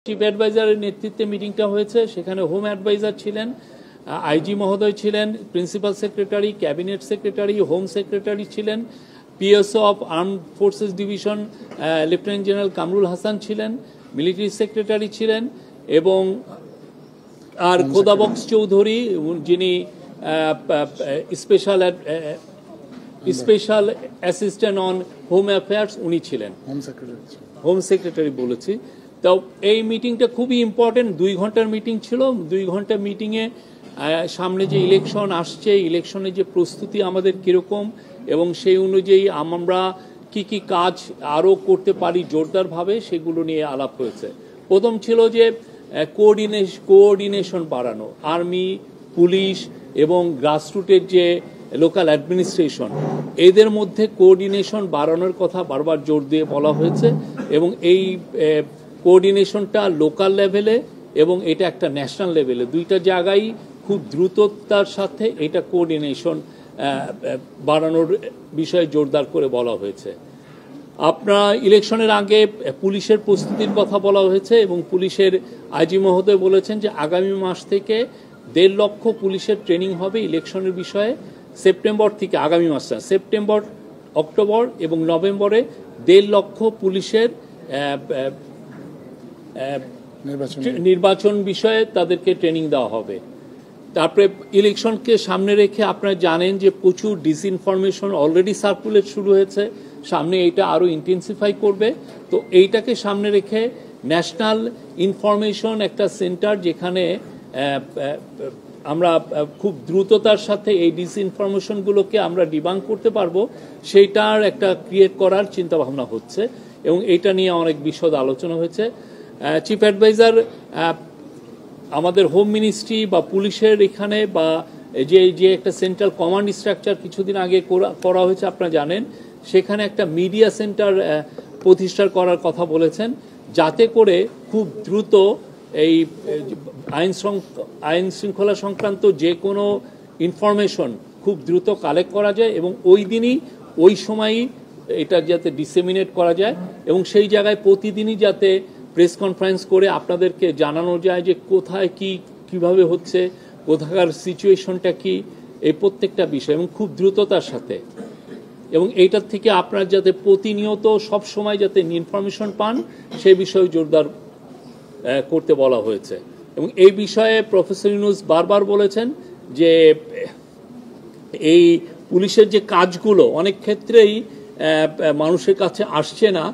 Chief অ্যাডভাইজারের নেতৃত্বে মিটিংটা হয়েছে। সেখানে হোম অ্যাডভাইজার ছিলেন, আইজি মহোদয় ছিলেন, principal secretary, cabinet secretary, home secretary ছিলেন, PSO of arm forces division lieutenant general Kamrul Hasan ছিলেন, মিলিটারি সেক্রেটারি ছিলেন, এবং আর খোদাবক্স চৌধুরী যিনি special assistant on home affairs উনি ছিলেন, হোম সেক্রেটারি বলেছি। তো এই মিটিংটা খুবই ইম্পর্টেন্ট, 2 ঘন্টার মিটিং ছিল। 2 ঘন্টার মিটিংয়ে সামনে যে ইলেকশন আসছে, ইলেকশনের যে প্রস্তুতি আমাদের কীরকম এবং সেই অনুযায়ী আমরা কি কি কাজ আরও করতে পারি জোরদারভাবে, সেগুলো নিয়ে আলাপ হয়েছে। প্রথম ছিল যে কোঅর্ডিনেশন বাড়ানো, আর্মি, পুলিশ এবং গ্রাসরুটের যে লোকাল অ্যাডমিনিস্ট্রেশন, এদের মধ্যে কোঅর্ডিনেশন বাড়ানোর কথা বারবার জোর দিয়ে বলা হয়েছে। এবং এই কোঅর্ডিনেশনটা লোকাল লেভেলে এবং এটা একটা ন্যাশনাল লেভেলে, দুইটা জায়গায় খুব দ্রুততার সাথে এটা কোঅর্ডিনেশন বাড়ানোর বিষয়ে জোরদার করে বলা হয়েছে। আপনার ইলেকশনের আগে পুলিশের প্রস্তুতির কথা বলা হয়েছে এবং পুলিশের আইজি মহোদয় বলেছেন যে আগামী মাস থেকে 1.5 লক্ষ পুলিশের ট্রেনিং হবে ইলেকশনের বিষয়ে। সেপ্টেম্বর থেকে, আগামী মাসটা সেপ্টেম্বর, অক্টোবর এবং নভেম্বরে 1.5 লক্ষ পুলিশের নির্বাচন বিষয়ে তাদেরকে ট্রেনিং দেওয়া হবে। তারপরে ইলেকশনকে সামনে রেখে আপনারা জানেন যে প্রচুর ডিসইনফরমেশন অলরেডি সার্কুলেট শুরু হয়েছে, সামনে এটা আরও ইন্টেন্সিফাই করবে। তো এইটাকে সামনে রেখে ন্যাশনাল ইনফরমেশন একটা সেন্টার, যেখানে আমরা খুব দ্রুততার সাথে এই ডিসইনফরমেশনগুলোকে আমরা ডিবাঙ্ক করতে পারবো, সেইটার একটা ক্রিয়েট করার চিন্তাভাবনা হচ্ছে এবং এটা নিয়ে অনেক বিশদ আলোচনা হয়েছে। চিফ অ্যাডভাইজার আমাদের হোম মিনিস্ট্রি বা পুলিশের এখানে বা যে একটা সেন্ট্রাল কমান্ড স্ট্রাকচার কিছুদিন আগে করা হয়েছে আপনারা জানেন, সেখানে একটা মিডিয়া সেন্টার প্রতিষ্ঠা করার কথা বলেছেন, যাতে করে খুব দ্রুত এই আইন শৃঙ্খলা সংক্রান্ত যে কোনো ইনফরমেশন খুব দ্রুত কালেক্ট করা যায় এবং ওই দিনই ওই সময়ই এটা যাতে ডিসেমিনেট করা যায় এবং সেই জায়গায় প্রতিদিনই যাতে প্রেস কনফারেন্স করে আপনাদেরকে জানানো যায় যে কোথায় কি কিভাবে হচ্ছে, কোথাকার সিচুয়েশনটা কি, এই প্রত্যেকটা বিষয় এবং খুব দ্রুততার সাথে, এবং এইটার থেকে আপনারা যাতে প্রতিনিয়ত সব সময় যাতে ইনফরমেশন পান সেই বিষয়ে জোরদার করতে বলা হয়েছে। এবং এই বিষয়ে প্রফেসর ইউনূস বারবার বলেছেন যে এই পুলিশের যে কাজগুলো অনেক ক্ষেত্রেই মানুষের কাছে আসছে না,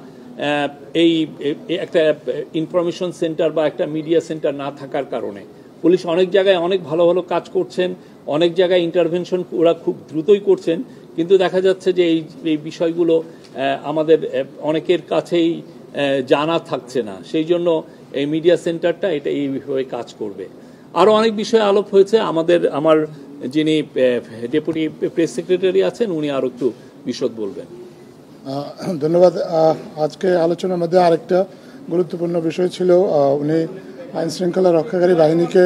এই একটা ইনফরমেশন সেন্টার বা একটা মিডিয়া সেন্টার না থাকার কারণে। পুলিশ অনেক জায়গায় অনেক ভালো ভালো কাজ করছেন, অনেক জায়গায় ইন্টারভেনশন ওরা খুব দ্রুতই করছেন, কিন্তু দেখা যাচ্ছে যে এই বিষয়গুলো আমাদের অনেকের কাছেই জানা থাকছে না। সেই জন্য এই মিডিয়া সেন্টারটা এটা এইভাবে কাজ করবে। আরও অনেক বিষয়ে আলাপ হয়েছে। আমার যিনি ডেপুটি প্রেস সেক্রেটারি আছেন উনি আরও একটু বিশদ বলবেন। ধন্যবাদ। আজকে আলোচনার মধ্যে আরেকটা গুরুত্বপূর্ণ বিষয় ছিল, উনি আইন শৃঙ্খলা রক্ষাকারী বাহিনীকে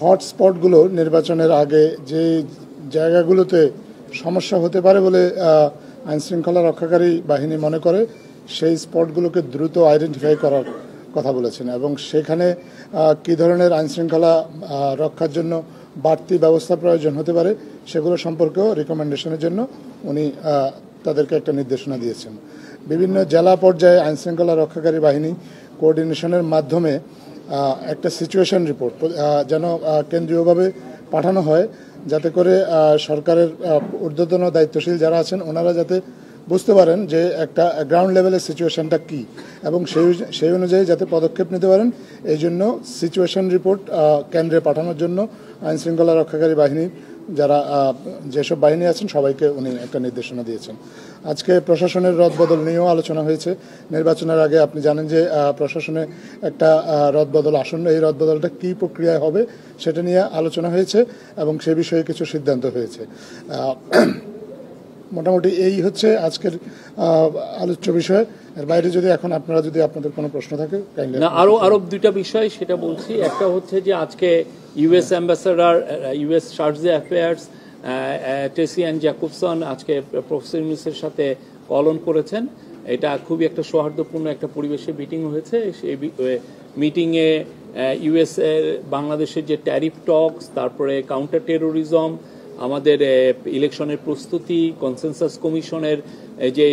হটস্পটগুলো নির্বাচনের আগে যে জায়গাগুলোতে সমস্যা হতে পারে বলে আইন শৃঙ্খলা রক্ষাকারী বাহিনী মনে করে সেই স্পটগুলোকে দ্রুত আইডেন্টিফাই করার কথা বলেছেন এবং সেখানে কী ধরনের আইন শৃঙ্খলা রক্ষার জন্য বাড়তি ব্যবস্থা প্রয়োজন হতে পারে সেগুলো সম্পর্কেও রিকমেন্ডেশনের জন্য উনি তাদেরকে একটা নির্দেশনা দিয়েছেন। বিভিন্ন জেলা পর্যায়ে আইন শৃঙ্খলা রক্ষাকারী বাহিনী কোঅর্ডিনেশনের মাধ্যমে একটা সিচুয়েশন রিপোর্ট যেন কেন্দ্রীয়ভাবে পাঠানো হয়, যাতে করে সরকারের ঊর্ধ্বতন দায়িত্বশীল যারা আছেন ওনারা যাতে বুঝতে পারেন যে একটা গ্রাউন্ড লেভেলের সিচুয়েশনটা কী এবং সেই অনুযায়ী যাতে পদক্ষেপ নিতে পারেন। এই জন্য সিচুয়েশন রিপোর্ট কেন্দ্রে পাঠানোর জন্য আইন শৃঙ্খলা রক্ষাকারী বাহিনীর যারা যেসব বাহিনী আছেন সবাইকে উনি একটা নির্দেশনা দিয়েছেন। আজকে প্রশাসনের রদবদল নিয়েও আলোচনা হয়েছে। নির্বাচনের আগে আপনি জানেন যে প্রশাসনে একটা রদবদল আসন্ন, এই রদবদলটা কী প্রক্রিয়ায় হবে সেটা নিয়ে আলোচনা হয়েছে এবং সে বিষয়ে কিছু সিদ্ধান্ত হয়েছে। মোটামুটি এই হচ্ছে আজকের আলোচ্য বিষয়। এর বাইরে যদি এখন আপনাদের কোনো প্রশ্ন থাকে না, আরো দুইটা বিষয় সেটা বলছি। একটা হচ্ছে যে আজকে ইউএস অ্যাম্বাসাডার, ইউএস চার্জে অ্যাফেয়ার্স টেসি অ্যান্ড জ্যাকবসন আজকে প্রফেসর ইউনূসের সাথে কল অন করেছেন এটা খুবই একটা সৌহার্দ্যপূর্ণ একটা পরিবেশে মিটিং হয়েছে। সেই মিটিংয়ে ইউএস বাংলাদেশের যে ট্যারিফ টক্স, তারপরে কাউন্টার টেরোরিজম, আমাদের ইলেকশনের প্রস্তুতি, কনসেনসাস কমিশনের যে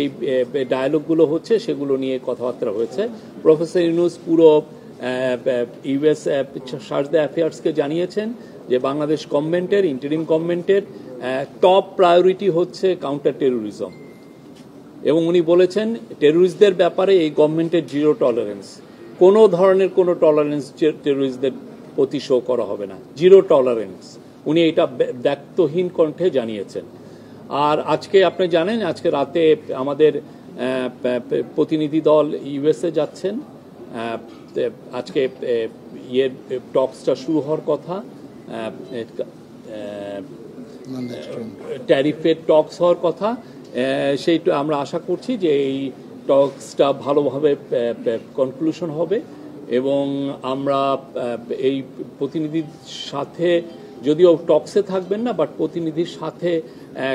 ডায়ালগগুলো হচ্ছে সেগুলো নিয়ে কথাবার্তা হয়েছে। প্রফেসর ইউনূস পুরো ইউএস চার্জ দ্য অ্যাফেয়ার্সকে জানিয়েছেন যে বাংলাদেশ গভর্নমেন্টের, ইন্টারিম গভর্নমেন্টের টপ প্রায়োরিটি হচ্ছে কাউন্টার টেরোরিজম, এবং উনি বলেছেন টেরোরিস্টদের ব্যাপারে এই গভর্নমেন্টের জিরো টলারেন্স, কোনো ধরনের কোনো টলারেন্স টেরোরিস্টদের প্রতি শো করা হবে না, জিরো টলারেন্স। উনি এটা ব্যক্তহীন কণ্ঠে জানিয়েছেন। আর আজকে আপনি জানেন আজকে রাতে আমাদের প্রতিনিধি দল ইউএসএ যাচ্ছেন। আজকে টক্সটা শুরু হওয়ার কথা, ট্যারিফের টক্স হওয়ার কথা। সেইটা আমরা আশা করছি যে এই টক্সটা ভালোভাবে কনক্লুশন হবে, এবং আমরা এই প্রতিনিধির সাথে, যদিও টক্সে থাকবেন না, বাট প্রতিনিধির সাথে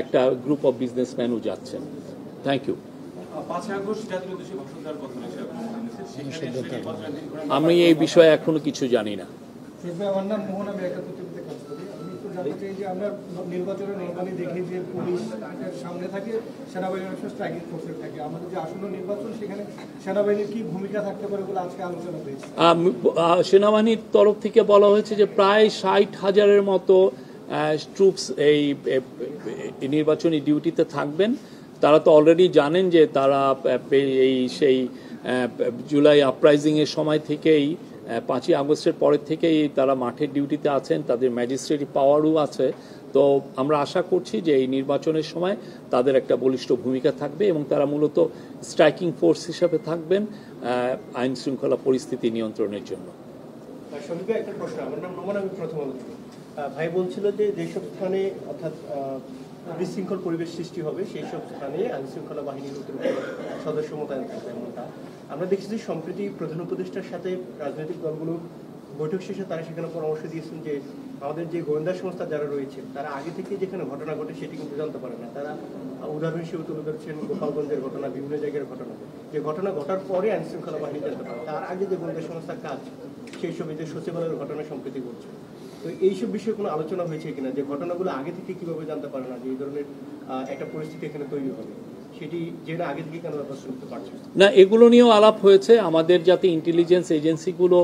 একটা গ্রুপ অফ বিজনেসম্যানও যাচ্ছেন। Thank you. আমি এই বিষয়ে এখনো কিছু জানি না। আমার নাম মোহন, আমি একাত্তর কাজ করি। আমি একটু জানতে চাই যে আমরা নির্বাচনে নর্মালি দেখি যে পুলিশ সামনে থাকে, সেনাবাহিনীর স্ট্রাইকিং ফোর্সের থাকে। আমাদের যে আসন্ন নির্বাচন সেখানে সেনাবাহিনীর কি ভূমিকা থাকতে পারে বলে আজকে আলোচনা হয়েছে। সেনাবাহিনীর তরফ থেকে বলা হয়েছে যে প্রায় 60,000-এর মতো ট্রুপস এই নির্বাচনী ডিউটিতে থাকবেন। তারা তো অলরেডি জানেন যে তারা সেই জুলাই আপরাইজিংয়ের সময় থেকেই, 5ই আগস্টের পরের থেকেই তারা মাঠের ডিউটিতে আছেন, তাদের ম্যাজিস্ট্রেটি পাওয়ারও আছে। তো আমরা আশা করছি যে এই নির্বাচনের সময় তাদের একটা বলিষ্ঠ ভূমিকা থাকবে, এবং তারা মূলত স্ট্রাইকিং ফোর্স হিসেবে থাকবেন আইন শৃঙ্খলা পরিস্থিতি নিয়ন্ত্রণের জন্য। একটা প্রশ্ন, আমার নাম নোমান, আমি প্রথম ভাই বলছিল যে যেসব স্থানে অর্থাৎ বিশৃঙ্খল পরিবেশ সৃষ্টি হবে সেই সব স্থানে আইন শৃঙ্খলা বাহিনীর সদস্য মোতায়েন থাকবে। আমরা দেখছি যে সম্প্রতি প্রধান উপদেষ্টার সাথে রাজনৈতিক দলগুলোর বৈঠক শেষে তারা সেখানে পরামর্শ দিয়েছেন যে আমাদের যে গোয়েন্দা সংস্থা যারা রয়েছে তারা আগে থেকে যেখানে ঘটনা ঘটে সেটি কিন্তু জানতে পারে না। তারা উদাহরণ হিসেবে তুলে ধরছেন গোপালগঞ্জের ঘটনা, বিভিন্ন জায়গার ঘটনা, যে ঘটনা ঘটার পরে আইন শৃঙ্খলা বাহিনী জানতে পারে, তার আগে যে গোয়েন্দা সংস্থার কাজ সেই সব যে সচিবালয়ের ঘটনা সম্প্রতি ঘটছে। তো এইসব বিষয়ে কোনো আলোচনা হয়েছে কিনা, যে ঘটনাগুলো আগে থেকে কিভাবে জানতে পারে না, যে এই ধরনের একটা পরিস্থিতি এখানে তৈরি হবে, সেটি যেটা আগে থেকে কেন ব্যবস্থা করতে পারছে না, এগুলো নিয়েও আলাপ হয়েছে। আমাদের যাতে ইন্টেলিজেন্স এজেন্সিগুলো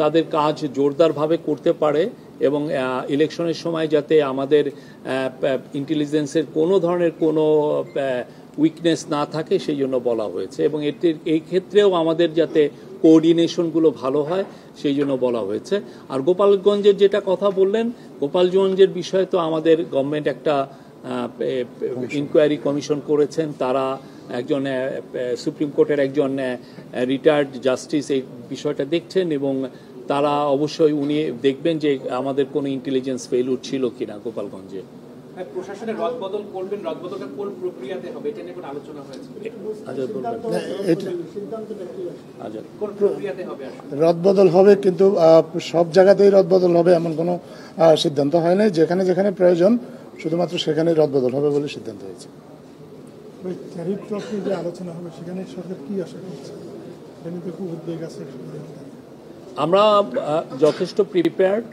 তাদের কাজ জোরদারভাবে করতে পারে, এবং ইলেকশনের সময় যাতে আমাদের ইন্টেলিজেন্সের কোনো ধরনের কোনো উইকনেস না থাকে সেই জন্য বলা হয়েছে, এবং এই ক্ষেত্রেও আমাদের যাতে কোঅর্ডিনেশনগুলো ভালো হয় সেই জন্য বলা হয়েছে। আর গোপালগঞ্জের যেটা কথা বললেন, গোপালগঞ্জের বিষয়ে তো আমাদের গভর্নমেন্ট একটা ইনকোয়ারি কমিশন করেছেন। তারা একজন সুপ্রিম কোর্টের একজন রিটায়ার্ড জাস্টিস এই বিষয়টা দেখছেন, এবং তারা অবশ্যই উনি দেখবেন যে আমাদের কোনো ইন্টেলিজেন্স ফেইলিউর ছিল কিনা গোপালগঞ্জে। প্রশাসনের রদবদল করবেন, রদবদলটা কোন প্রক্রিয়াতে হবে এটা নিয়ে কোনো আলোচনা হয়েছে? কোন প্রক্রিয়াতে হবে? রদবদল হবে, কিন্তু সব জায়গাতেই রদবদল হবে এমন কোনো সিদ্ধান্ত হয় নাই। যেখানে যেখানে প্রয়োজন শুধুমাত্র সেখানেই রদবদল হবে বলে সিদ্ধান্ত হয়েছে। ট্যারিফ টক নিয়ে যে আলোচনা হবে সেখানে সরকার কি আশা করছে? খুব উদ্বেগ আছে। আমরা যথেষ্ট প্রিপেয়ার্ড,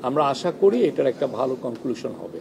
আমরা আশা করি এটার একটা ভালো কনক্লুশন হবে।